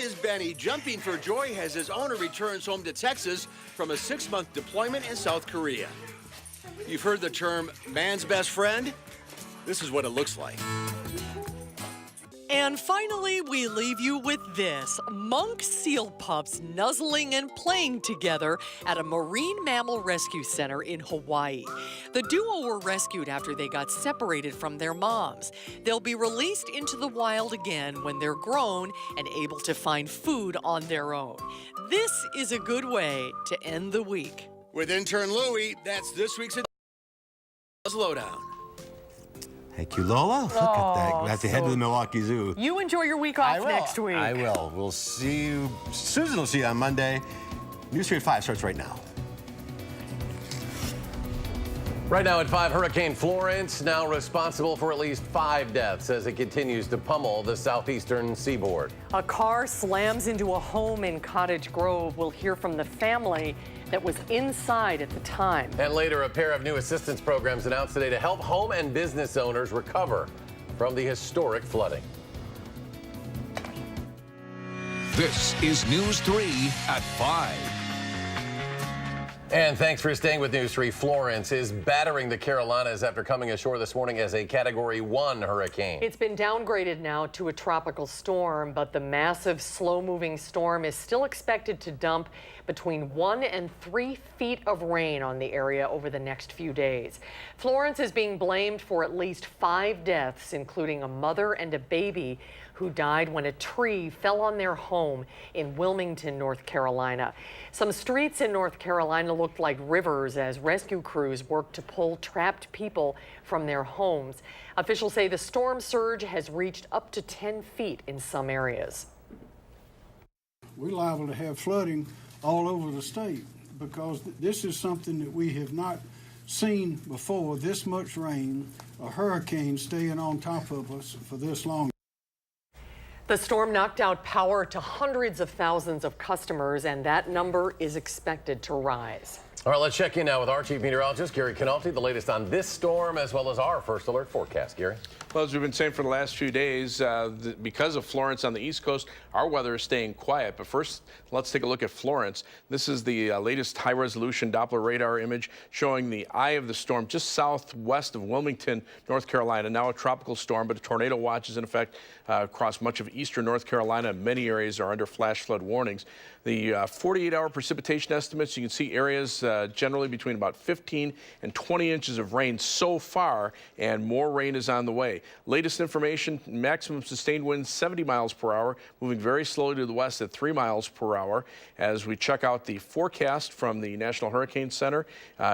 is Benny jumping for joy as his owner returns home to Texas from a 6-month deployment in South Korea. You've heard the term man's best friend? This is what it looks like. And finally, we leave you with this. Monk seal pups nuzzling and playing together at a marine mammal rescue center in Hawaii. The duo were rescued after they got separated from their moms. They'll be released into the wild again when they're grown and able to find food on their own. This is a good way to end the week. With intern Louie, that's this week's Lowdown. Thank you, Lola. Look at that. We have to head to the Milwaukee Zoo. You enjoy your week off next week. I will. We'll see you. Susan will see you on Monday. News 3 at 5 starts right now. Right now at 5, Hurricane Florence now responsible for at least 5 deaths as it continues to pummel the southeastern seaboard. A car slams into a home in Cottage Grove. We'll hear from the family that was inside at the time. And later, a pair of new assistance programs announced today to help home and business owners recover from the historic flooding. This is News 3 at 5. And thanks for staying with News 3. Florence is battering the Carolinas after coming ashore this morning as a Category 1 hurricane. It's been downgraded now to a tropical storm, but the massive, slow-moving storm is still expected to dump between 1 and 3 feet of rain on the area over the next few days. Florence is being blamed for at least 5 deaths, including a mother and a baby who died when a tree fell on their home in Wilmington, North Carolina. Some streets in North Carolina looked like rivers as rescue crews worked to pull trapped people from their homes. Officials say the storm surge has reached up to 10 feet in some areas. We're liable to have flooding all over the state because this is something that we have not seen before. This much rain, a hurricane staying on top of us for this long. The storm knocked out power to hundreds of thousands of customers, and that number is expected to rise. All right, let's check in now with our chief meteorologist, Gary Canalti, the latest on this storm as well as our first alert forecast. Gary? Well, as we've been saying for the last few days, because of Florence on the East Coast, our weather is staying quiet. But first, let's take a look at Florence. This is the latest high-resolution Doppler radar image showing the eye of the storm just southwest of Wilmington, North Carolina. Now a tropical storm, but a tornado watch is in effect across much of eastern North Carolina. Many areas are under flash flood warnings. The 48-hour precipitation estimates, you can see areas generally between about 15 and 20 inches of rain so far, and more rain is on the way. Latest information, maximum sustained winds 70 miles per hour, moving very slowly to the west at 3 miles per hour. As we check out the forecast from the National Hurricane Center,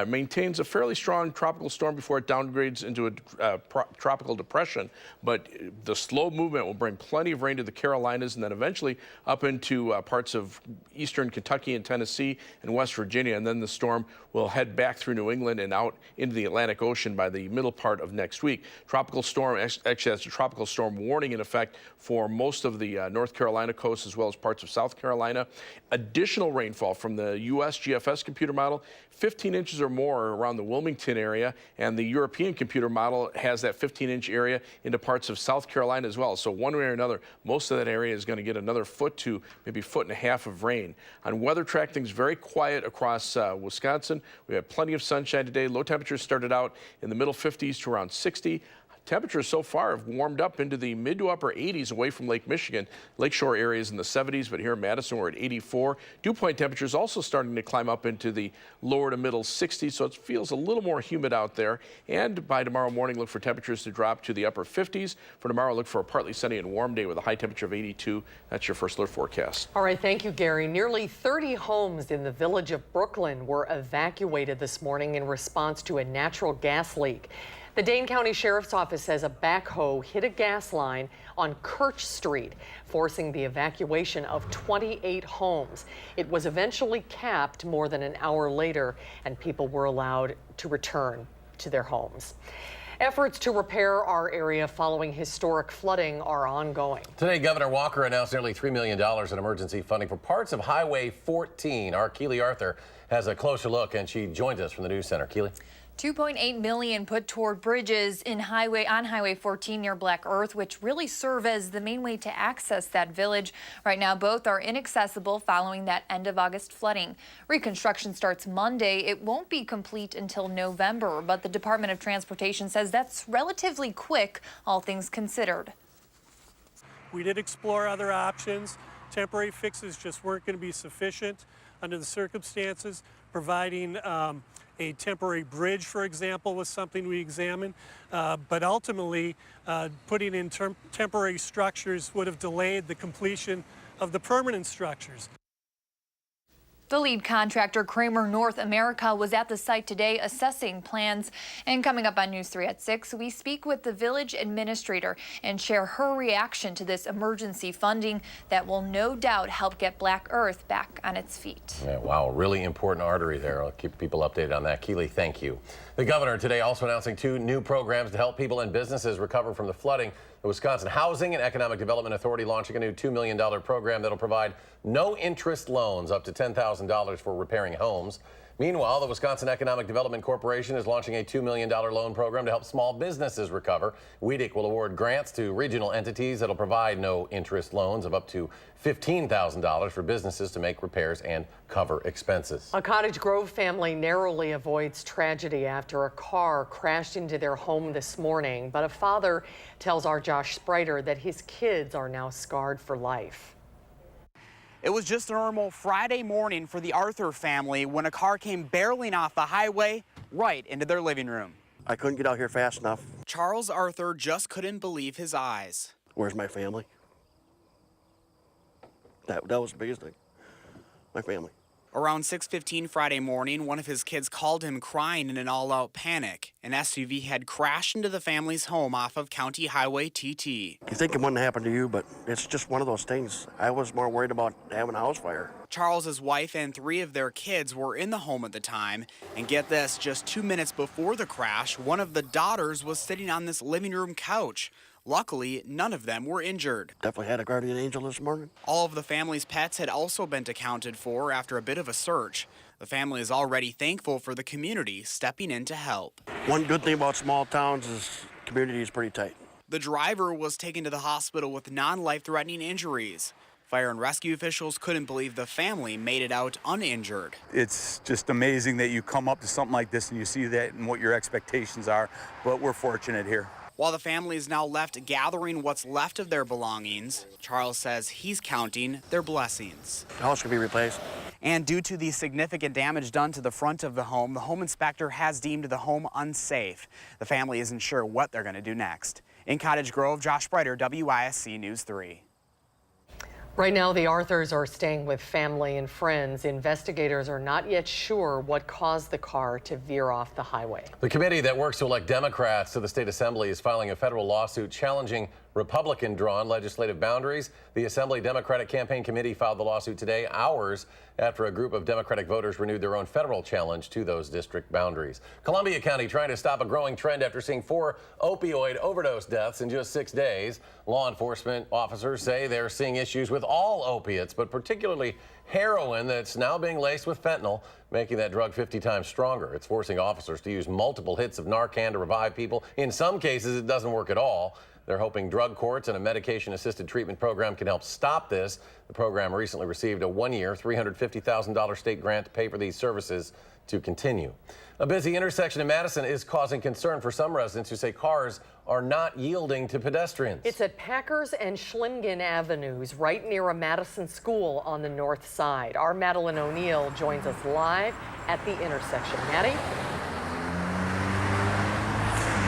maintains a fairly strong tropical storm before it downgrades into a tropical depression. But the slow movement will bring plenty of rain to the Carolinas and then eventually up into parts of eastern Kentucky and Tennessee and West Virginia. And then the storm will head back through New England and out into the Atlantic Ocean by the middle part of next week. Tropical storm actually has a tropical storm warning in effect for most of the North Carolina coast as well as parts of South Carolina. Additional rainfall from the U.S. GFS computer model, 15 inches or more around the Wilmington area, and the European computer model has that 15-inch area into parts of South Carolina as well. So one way or another, most of that area is going to get another foot to maybe foot and a half of rain. On weather track, things very quiet across Wisconsin. We have plenty of sunshine today. Low temperatures started out in the middle 50s to around 60. Temperatures so far have warmed up into the mid to upper 80s away from Lake Michigan. Lakeshore areas in the 70s, but here in Madison we're at 84. Dew point temperatures also starting to climb up into the lower to middle 60s, so it feels a little more humid out there. And by tomorrow morning, look for temperatures to drop to the upper 50s. For tomorrow, look for a partly sunny and warm day with a high temperature of 82. That's your first alert forecast. All right, thank you, Gary. Nearly 30 homes in the village of Brooklyn were evacuated this morning in response to a natural gas leak. The Dane County Sheriff's Office says a backhoe hit a gas line on Kirch Street, forcing the evacuation of 28 homes. It was eventually capped more than an hour later, and people were allowed to return to their homes. Efforts to repair our area following historic flooding are ongoing. Today, Governor Walker announced nearly $3 million in emergency funding for parts of Highway 14. Our Keely Arthur has a closer look, and she joins us from the News Center. Keely? $2.8 million put toward bridges on Highway 14 near Black Earth, which really serve as the main way to access that village. Right now, both are inaccessible following that end of August flooding. Reconstruction starts Monday. It won't be complete until November, but the Department of Transportation says that's relatively quick, all things considered. We did explore other options. Temporary fixes just weren't going to be sufficient under the circumstances. Providing a temporary bridge, for example, was something we examined. But ultimately, putting in temporary structures would have delayed the completion of the permanent structures. The lead contractor, Kramer North America, was at the site today assessing plans. And coming up on News 3 at 6, we speak with the village administrator and share her reaction to this emergency funding that will no doubt help get Black Earth back on its feet. Yeah, wow, really important artery there. I'll keep people updated on that. Keely, thank you. The governor today also announcing 2 new programs to help people and businesses recover from the flooding. The Wisconsin Housing and Economic Development Authority launching a new $2 million program that'll provide no-interest loans up to $10,000 for repairing homes. Meanwhile, the Wisconsin Economic Development Corporation is launching a $2 million loan program to help small businesses recover. WISC will award grants to regional entities that'll provide no-interest loans of up to $15,000 for businesses to make repairs and cover expenses. A Cottage Grove family narrowly avoids tragedy after a car crashed into their home this morning, but a father tells our Josh Spreiter that his kids are now scarred for life. It was just a normal Friday morning for the Arthur family when a car came barreling off the highway right into their living room. I couldn't get out here fast enough. Charles Arthur just couldn't believe his eyes. Where's my family? That was the biggest thing. My family. Around 6:15 Friday morning, one of his kids called him crying in an all-out panic. An SUV had crashed into the family's home off of County Highway TT. You think it wouldn't happen to you, but it's just one of those things. I was more worried about having a house fire. Charles's wife and 3 of their kids were in the home at the time. And get this, just 2 minutes before the crash, one of the daughters was sitting on this living room couch. Luckily, none of them were injured. Definitely had a guardian angel this morning. All of the family's pets had also been accounted for after a bit of a search. The family is already thankful for the community stepping in to help. One good thing about small towns is the community is pretty tight. The driver was taken to the hospital with non-life-threatening injuries. Fire and rescue officials couldn't believe the family made it out uninjured. It's just amazing that you come up to something like this and you see that and what your expectations are, but we're fortunate here. While the family is now left gathering what's left of their belongings, Charles says he's counting their blessings. The house can be replaced. And due to the significant damage done to the front of the home inspector has deemed the home unsafe. The family isn't sure what they're going to do next. In Cottage Grove, Josh Spreiter, WISC News 3. Right now, the Arthurs are staying with family and friends. Investigators are not yet sure what caused the car to veer off the highway. The committee that works to elect Democrats to the state assembly is filing a federal lawsuit challenging Republican-drawn legislative boundaries. The Assembly Democratic Campaign Committee filed the lawsuit today, hours after a group of Democratic voters renewed their own federal challenge to those district boundaries. Columbia County trying to stop a growing trend after seeing 4 opioid overdose deaths in just 6 days. Law enforcement officers say they're seeing issues with all opiates, but particularly heroin that's now being laced with fentanyl, making that drug 50 times stronger. It's forcing officers to use multiple hits of Narcan to revive people. In some cases, it doesn't work at all. They're hoping drug courts and a medication-assisted treatment program can help stop this. The program recently received a 1-year, $350,000 state grant to pay for these services to continue. A busy intersection in Madison is causing concern for some residents who say cars are not yielding to pedestrians. It's at Packers and Schlingen Avenues, right near a Madison school on the north side. Our Madeline O'Neill joins us live at the intersection. Maddie?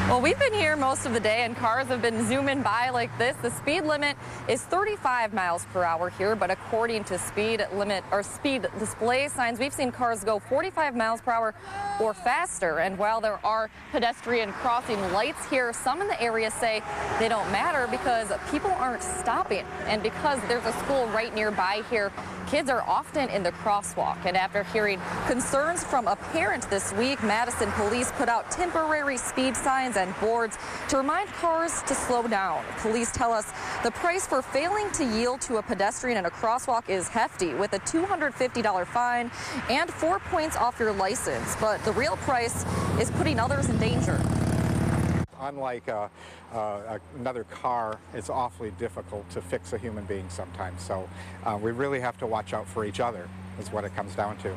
Well, we've been here most of the day and cars have been zooming by like this. The speed limit is 35 miles per hour here, but according to speed limit or speed display signs, we've seen cars go 45 miles per hour or faster. And while there are pedestrian crossing lights here, some in the area say they don't matter because people aren't stopping. And because there's a school right nearby here, kids are often in the crosswalk. And after hearing concerns from a parent this week, Madison police put out temporary speed signs signs and boards to remind cars to slow down. Police tell us the price for failing to yield to a pedestrian in a crosswalk is hefty, with a $250 fine and 4 points off your license. But the real price is putting others in danger. Unlike another car, it's awfully difficult to fix a human being sometimes. So we really have to watch out for each other, is what it comes down to.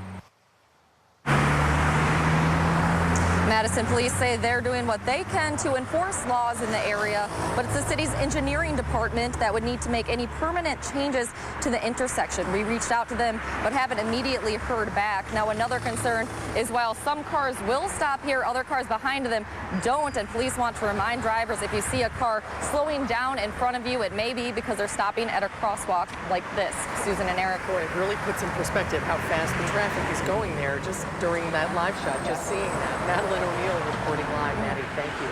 Madison police say they're doing what they can to enforce laws in the area, but it's the city's engineering department that would need to make any permanent changes to the intersection. We reached out to them, but haven't immediately heard back. Now, another concern is while some cars will stop here, other cars behind them don't, and police want to remind drivers if you see a car slowing down in front of you, it may be because they're stopping at a crosswalk like this. Susan and Eric. Boy, it really puts in perspective how fast the traffic is going there just during that live shot, just seeing that. Madeline O'Neill reporting live. Maddie, thank you.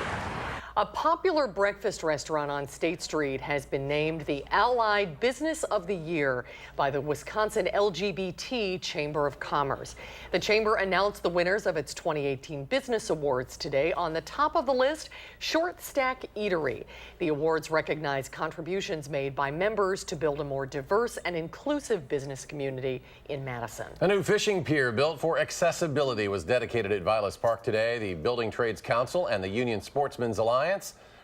A popular breakfast restaurant on State Street has been named the Allied Business of the Year by the Wisconsin LGBT Chamber of Commerce. The chamber announced the winners of its 2018 Business Awards today. On the top of the list, Short Stack Eatery. The awards recognize contributions made by members to build a more diverse and inclusive business community in Madison. A new fishing pier built for accessibility was dedicated at Vilas Park today. The Building Trades Council and the Union Sportsmen's Alliance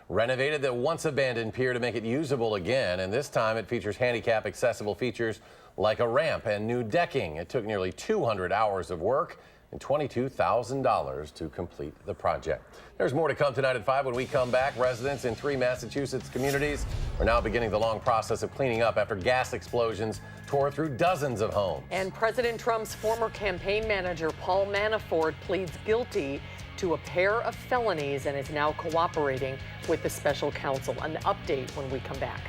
renovated the once abandoned pier to make it usable again, and this time it features handicap accessible features like a ramp and new decking. It took nearly 200 hours of work and $22,000 to complete the project. There's more to come tonight at 5 when we come back. Residents in 3 Massachusetts communities are now beginning the long process of cleaning up after gas explosions tore through dozens of homes. And President Trump's former campaign manager, Paul Manafort, pleads guilty to a pair of felonies and is now cooperating with the special counsel. An update when we come back.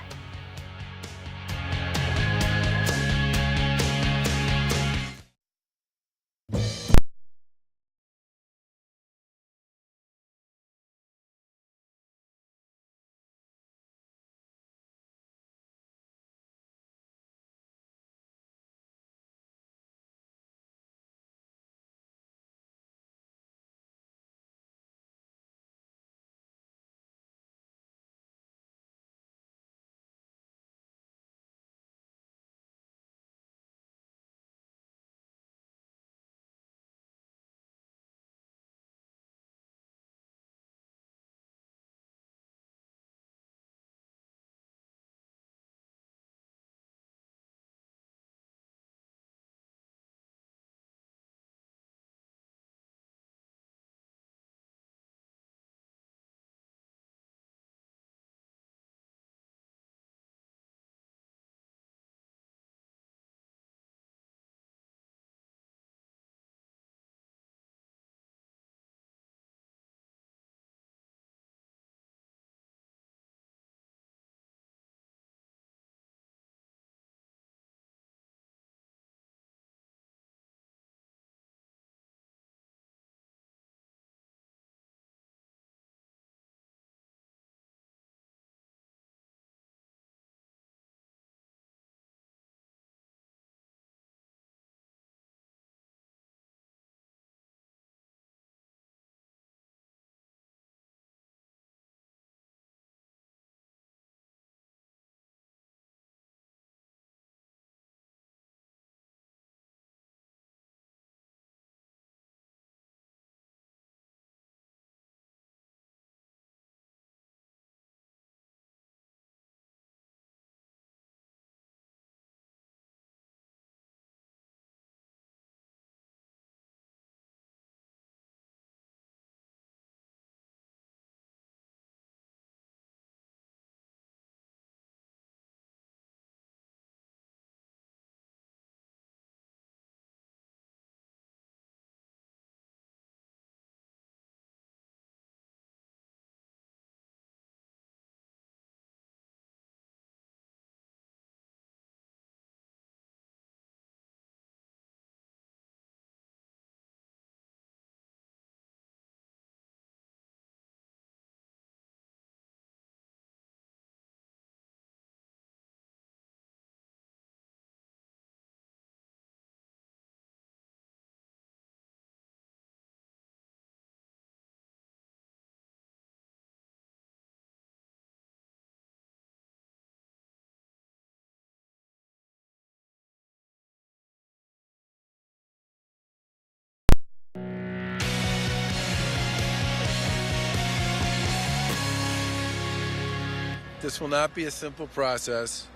this will not be a simple process,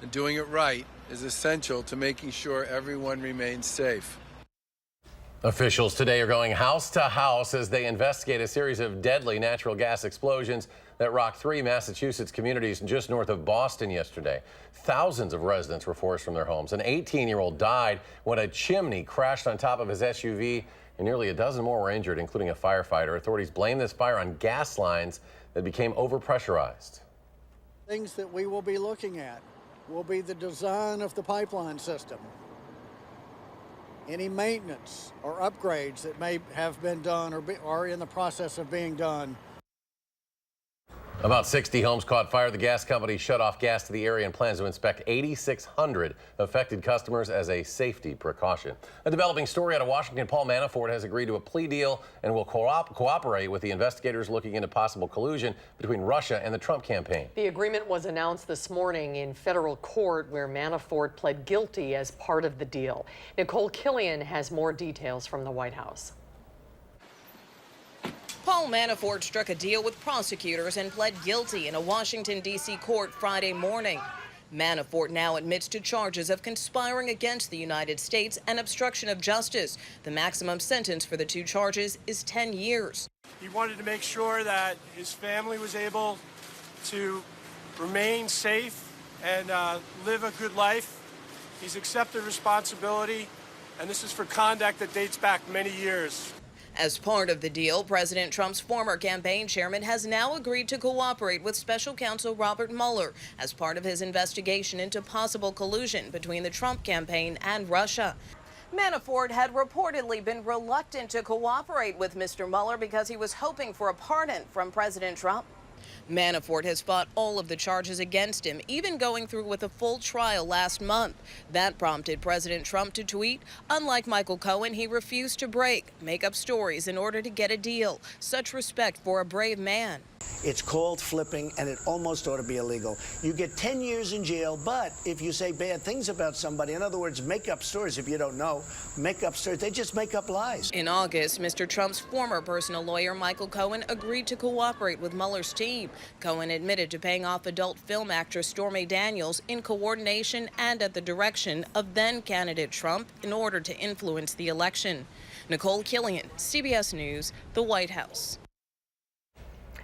and doing it right is essential to making sure everyone remains safe. Officials today are going house to house as they investigate a series of deadly natural gas explosions that rocked 3 Massachusetts communities just north of Boston yesterday. Thousands of residents were forced from their homes. An 18-year-old died when a chimney crashed on top of his SUV, and nearly a dozen more were injured, including a firefighter. Authorities blame this fire on gas lines that became overpressurized. Things that we will be looking at will be the design of the pipeline system, any maintenance or upgrades that may have been done or are in the process of being done. About 60 homes caught fire. The gas company shut off gas to the area and plans to inspect 8,600 affected customers as a safety precaution. A developing story out of Washington: Paul Manafort has agreed to a plea deal and will cooperate with the investigators looking into possible collusion between Russia and the Trump campaign. The agreement was announced this morning in federal court, where Manafort pled guilty as part of the deal. Nicole Killian has more details from the White House. Paul Manafort struck a deal with prosecutors and pled guilty in a Washington, D.C. court Friday morning. Manafort now admits to charges of conspiring against the United States and obstruction of justice. The maximum sentence for the 2 charges is 10 years. He wanted to make sure that his family was able to remain safe and live a good life. He's accepted responsibility, and this is for conduct that dates back many years. As part of the deal, President Trump's former campaign chairman has now agreed to cooperate with special counsel Robert Mueller as part of his investigation into possible collusion between the Trump campaign and Russia. Manafort had reportedly been reluctant to cooperate with Mr. Mueller because he was hoping for a pardon from President Trump. Manafort has fought all of the charges against him, even going through with a full trial last month. That prompted President Trump to tweet, "Unlike Michael Cohen, he refused to make up stories in order to get a deal. Such respect for a brave man." It's called flipping, and it almost ought to be illegal. You get 10 years in jail, but if you say bad things about somebody, in other words, make up stories, if you don't know, make up stories, they just make up lies. In August, Mr. Trump's former personal lawyer, Michael Cohen, agreed to cooperate with Mueller's team. Cohen admitted to paying off adult film actress Stormy Daniels in coordination and at the direction of then-candidate Trump in order to influence the election. Nicole Killian, CBS News, the White House.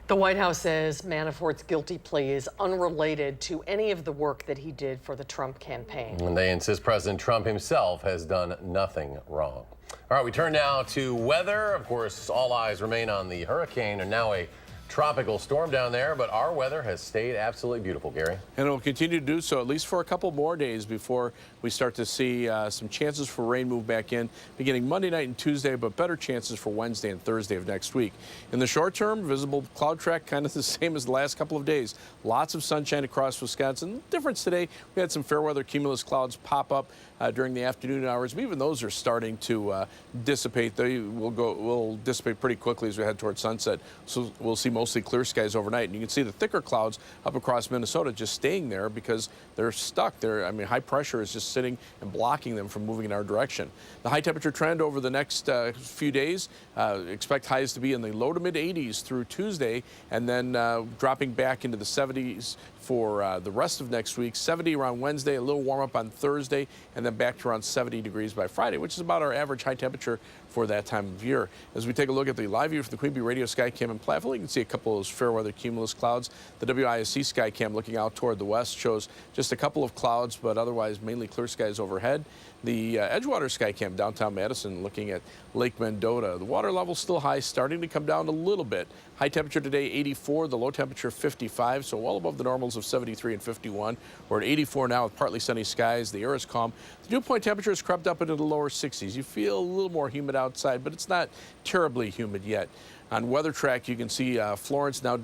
The White House says Manafort's guilty plea is unrelated to any of the work that he did for the Trump campaign. And they insist President Trump himself has done nothing wrong. All right, we turn now to weather. Of course, all eyes remain on the hurricane and now a tropical storm down there, but our weather has stayed absolutely beautiful, Gary. And it will continue to do so at least for a couple more days before we start to see some chances for rain move back in beginning Monday night and Tuesday, but better chances for Wednesday and Thursday of next week. In the short term, visible cloud track kind of the same as the last couple of days. Lots of sunshine across Wisconsin. Difference today, we had some fair weather cumulus clouds pop up during the afternoon hours, but even those are starting to dissipate. They will dissipate pretty quickly as we head towards sunset. So we'll see mostly clear skies overnight. And you can see the thicker clouds up across Minnesota just staying there because they're stuck there. I mean, high pressure is just sitting and blocking them from moving in our direction. The high temperature trend over the next few days, expect highs to be in the low to mid 80s through Tuesday, and then dropping back into the 70s for the rest of next week. 70 around Wednesday, a little warm up on Thursday, and then back to around 70 degrees by Friday, which is about our average high temperature for that time of year. As we take a look at the live view from the Queen Bee Radio Skycam in Platteville, you can see a couple of those fair weather cumulus clouds. The WISC Skycam looking out toward the west shows just a couple of clouds, but otherwise mainly clear skies overhead. The Edgewater Skycam downtown Madison looking at Lake Mendota. The water level still high, starting to come down a little bit. High temperature today 84, the low temperature 55, so well above the normals of 73 and 51. We're at 84 now with partly sunny skies. The air is calm. The dew point temperature has crept up into the lower 60s. You feel a little more humid outside, but it's not terribly humid yet. On weather track, you can see Florence now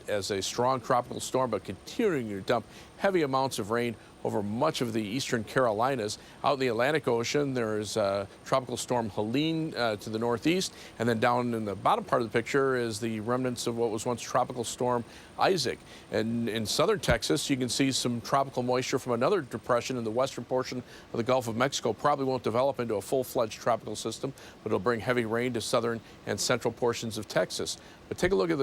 as a strong tropical storm, but continuing to dump heavy amounts of rain over much of the eastern Carolinas. Out in the Atlantic Ocean, there's Tropical Storm Helene to the northeast, and then down in the bottom part of the picture is the remnants of what was once Tropical Storm Isaac. And in southern Texas, you can see some tropical moisture from another depression in the western portion of the Gulf of Mexico. Probably won't develop into a full-fledged tropical system, but it'll bring heavy rain to southern and central portions of Texas. But take a look at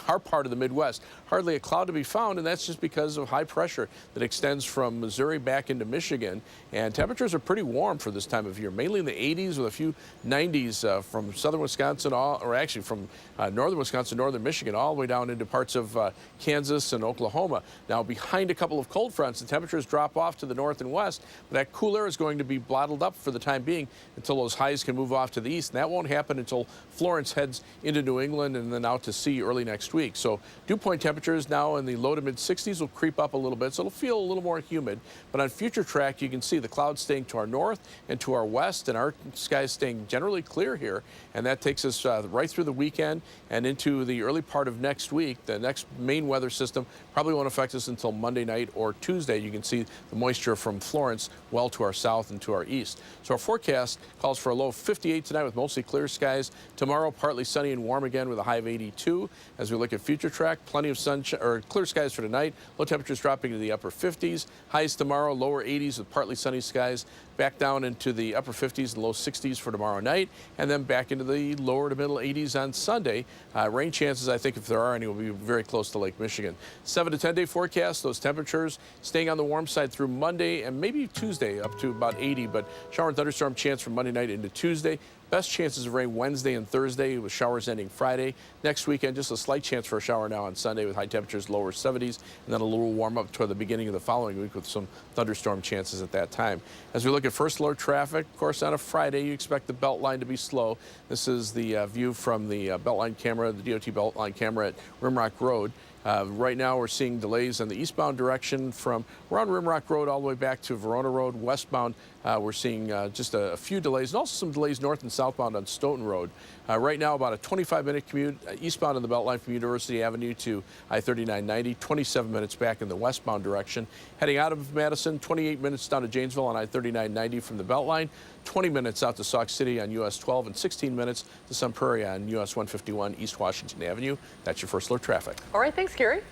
our part of the Midwest. Hardly a cloud to be found, and that's just because of high pressure that extends from Missouri back into Michigan. And temperatures are pretty warm for this time of year, mainly in the 80s with a few 90s from southern Wisconsin, or actually from northern Wisconsin, northern Michigan, all the way down into parts of Kansas and Oklahoma. Now, behind a couple of cold fronts, the temperatures drop off to the north and west, but that cool air is going to be bottled up for the time being until those highs can move off to the east. And that won't happen until Florence heads into New England and then out to sea early next week. So dew point temperatures now in the low to mid 60s will creep up a little bit, so it'll feel a little more humid. But on future track, you can see the clouds staying to our north and to our west, and our skies staying generally clear here. And that takes us right through the weekend and into the early part of next week. The next main weather system probably won't affect us until Monday night or Tuesday. You can see the moisture from Florence well to our south and to our east. So our forecast calls for a low of 58 tonight with mostly clear skies. Tomorrow, partly sunny and warm again with a high of 82. As we look at future track, plenty of sunshine or clear skies for tonight. Low temperatures dropping to the upper 50s. Highs tomorrow, lower 80s with partly sunny skies. Back down into the upper 50s and low 60s for tomorrow night, and then back into the lower to middle 80s on Sunday. Rain chances, I think, if there are any, will be very close to Lake Michigan. 7 to 10 day forecast, those temperatures staying on the warm side through Monday and maybe Tuesday up to about 80, but shower and thunderstorm chance from Monday night into Tuesday. Best chances of rain Wednesday and Thursday with showers ending Friday. Next weekend, just a slight chance for a shower now on Sunday with high temperatures lower 70s, and then a little warm up toward the beginning of the following week with some thunderstorm chances at that time. As we look at first alert traffic, of course, on a Friday, you expect the Beltline to be slow. This is the view from the Beltline camera, the DOT Beltline camera at Rimrock Road. Right now, we're seeing delays on the eastbound direction from around Rimrock Road all the way back to Verona Road. Westbound, we're seeing just a few delays, and also some delays north and southbound on Stoughton Road. Right now, about a 25-minute commute eastbound on the Beltline from University Avenue to I-3990, 27 minutes back in the westbound direction. Heading out of Madison, 28 minutes down to Janesville on I-3990 from the Beltline, 20 minutes out to Sauk City on US 12, and 16 minutes to Sun Prairie on US 151 East Washington Avenue. That's your first alert traffic. All right, thanks, Gary.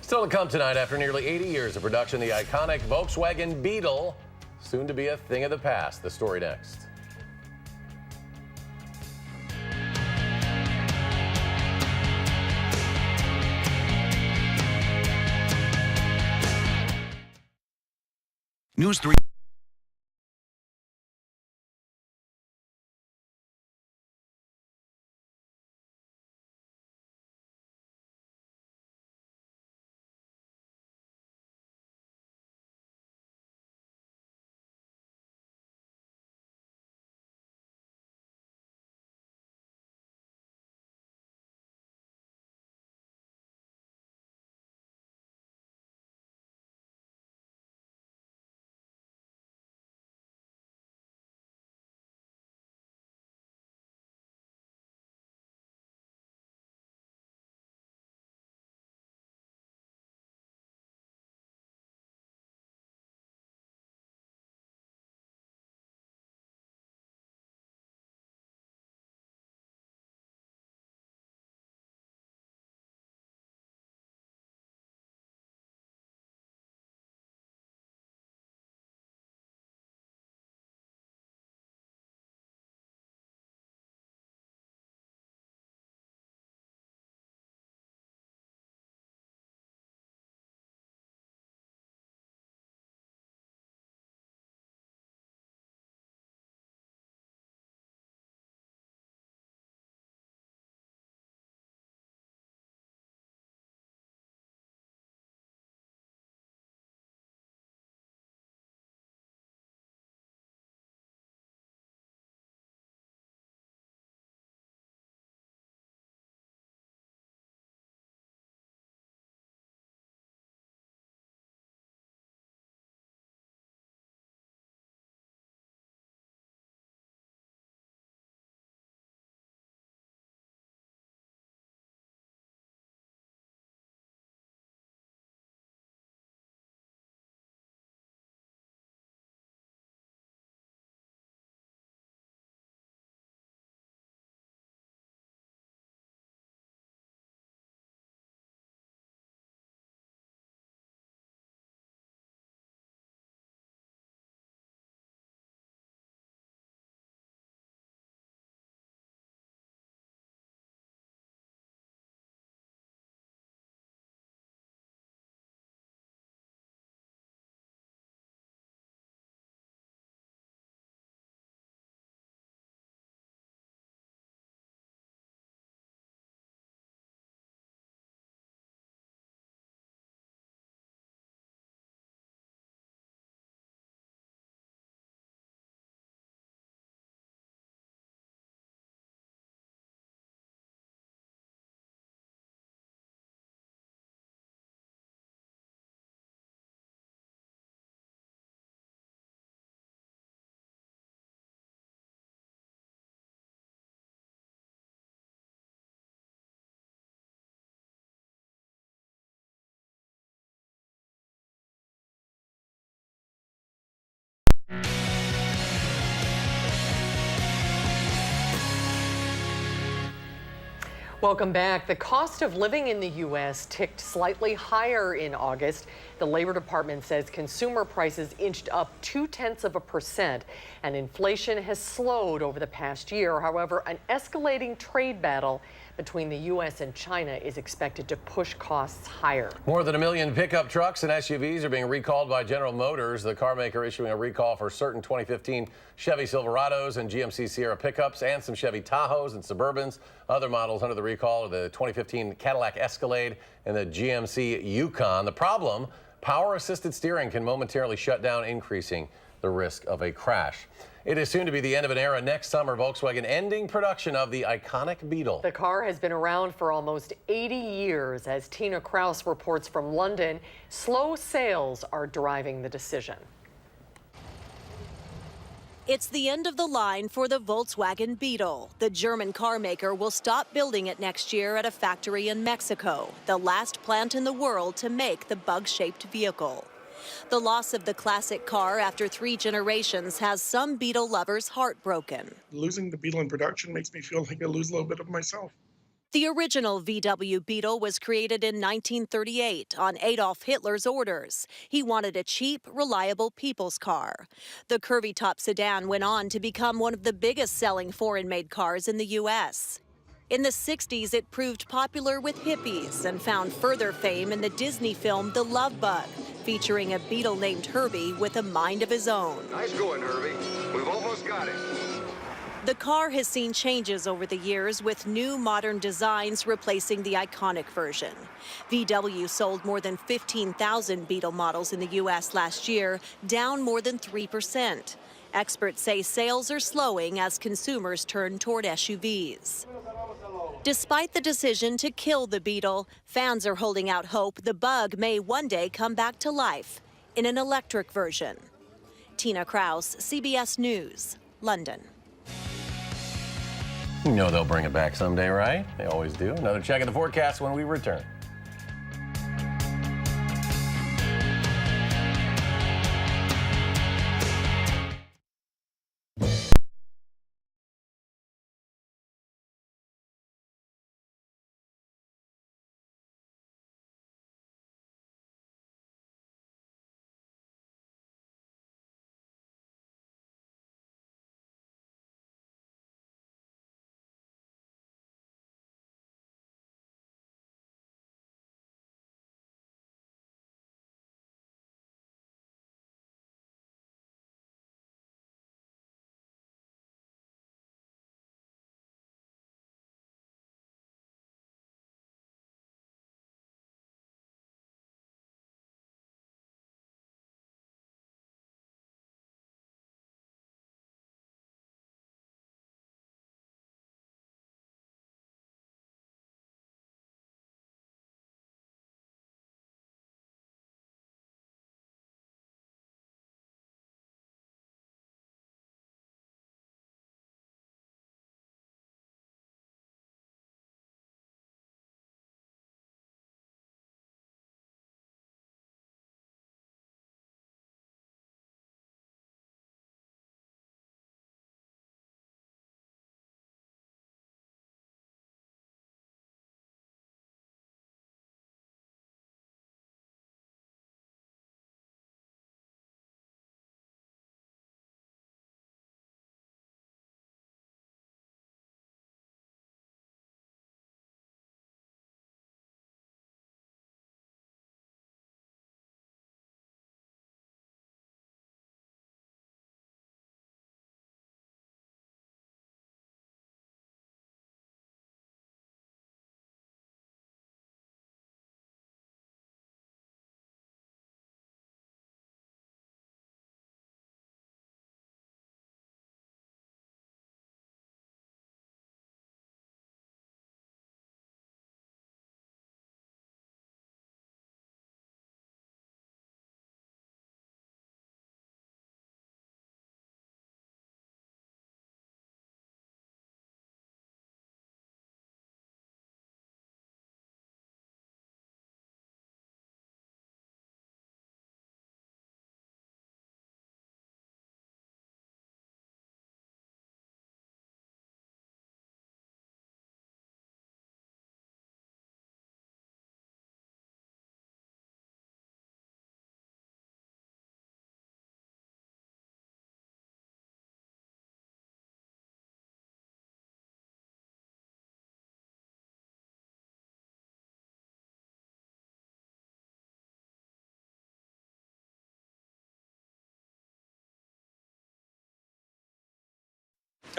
Still to come tonight, after nearly 80 years of production, the iconic Volkswagen Beetle, soon to be a thing of the past. The story next. News 3. Welcome back. The cost of living in the U.S. ticked slightly higher in August. The Labor Department says consumer prices inched up 0.2%, and inflation has slowed over the past year. However, an escalating trade battle between the U.S. and China is expected to push costs higher. More than 1 million pickup trucks and SUVs are being recalled by General Motors, the car maker issuing a recall for certain 2015 Chevy Silverados and GMC Sierra pickups and some Chevy Tahoes and Suburbans. Other models under the recall are the 2015 Cadillac Escalade and the GMC Yukon. The problem, power-assisted steering can momentarily shut down, increasing the risk of a crash. It is soon to be the end of an era. Next summer, Volkswagen ending production of the iconic Beetle. The car has been around for almost 80 years. As Tina Kraus reports from London, slow sales are driving the decision. It's the end of the line for the Volkswagen Beetle. The German car maker will stop building it next year at a factory in Mexico, the last plant in the world to make the bug-shaped vehicle. The loss of the classic car after 3 generations has some Beetle lovers heartbroken. Losing the Beetle in production makes me feel like I lose a little bit of myself. The original VW Beetle was created in 1938 on Adolf Hitler's orders. He wanted a cheap, reliable people's car. The curvy-top sedan went on to become one of the biggest-selling foreign-made cars in the U.S. In the 60s, it proved popular with hippies and found further fame in the Disney film The Love Bug, featuring a Beetle named Herbie with a mind of his own. Nice going, Herbie. We've almost got it. The car has seen changes over the years, with new modern designs replacing the iconic version. VW sold more than 15,000 Beetle models in the U.S. last year, down more than 3%. Experts say sales are slowing as consumers turn toward SUVs. Despite the decision to kill the Beetle, fans are holding out hope the Bug may one day come back to life in an electric version. Tina Kraus, CBS News, London. You know they'll bring it back someday, right? They always do. Another check of the forecast when we return.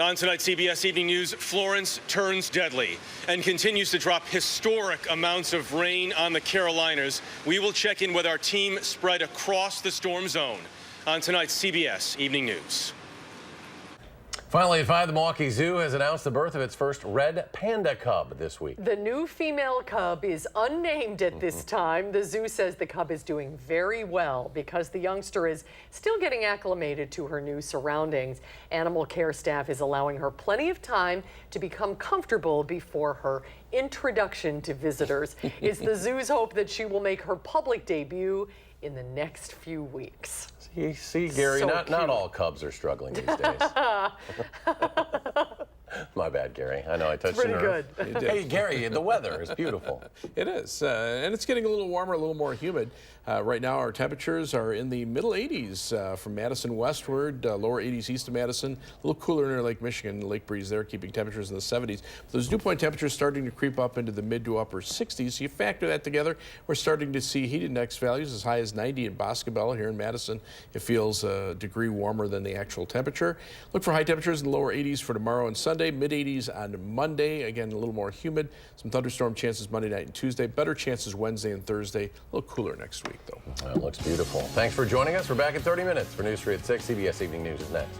On tonight's CBS Evening News, Florence turns deadly and continues to drop historic amounts of rain on the Carolinas. We will check in with our team spread across the storm zone on tonight's CBS Evening News. Finally at 5, the Milwaukee Zoo has announced the birth of its first red panda cub this week. The new female cub is unnamed at this time. The zoo says the cub is doing very well because the youngster is still getting acclimated to her new surroundings. Animal care staff is allowing her plenty of time to become comfortable before her introduction to visitors. It's the zoo's hope that she will make her public debut in the next few weeks. See, Gary, So not all cubs are struggling these days. My bad, Gary. I know I touched Pretty your nerve. good. Hey, Gary, the weather is beautiful. It is, and it's getting a little warmer, a little more humid. Right now, our temperatures are in the middle 80s from Madison westward, lower 80s east of Madison. A little cooler near Lake Michigan, lake breeze there, keeping temperatures in the 70s. But those dew point temperatures starting to creep up into the mid to upper 60s. So you factor that together, we're starting to see heat index values as high as 90 in Boscobel here in Madison. It feels a degree warmer than the actual temperature. Look for high temperatures in the lower 80s for tomorrow and Sunday, mid 80s on Monday. Again, a little more humid. Some thunderstorm chances Monday night and Tuesday. Better chances Wednesday and Thursday. A little cooler next week, though. That looks beautiful. Thanks for joining us. We're back in 30 minutes for News 3 at 6. CBS Evening News is next.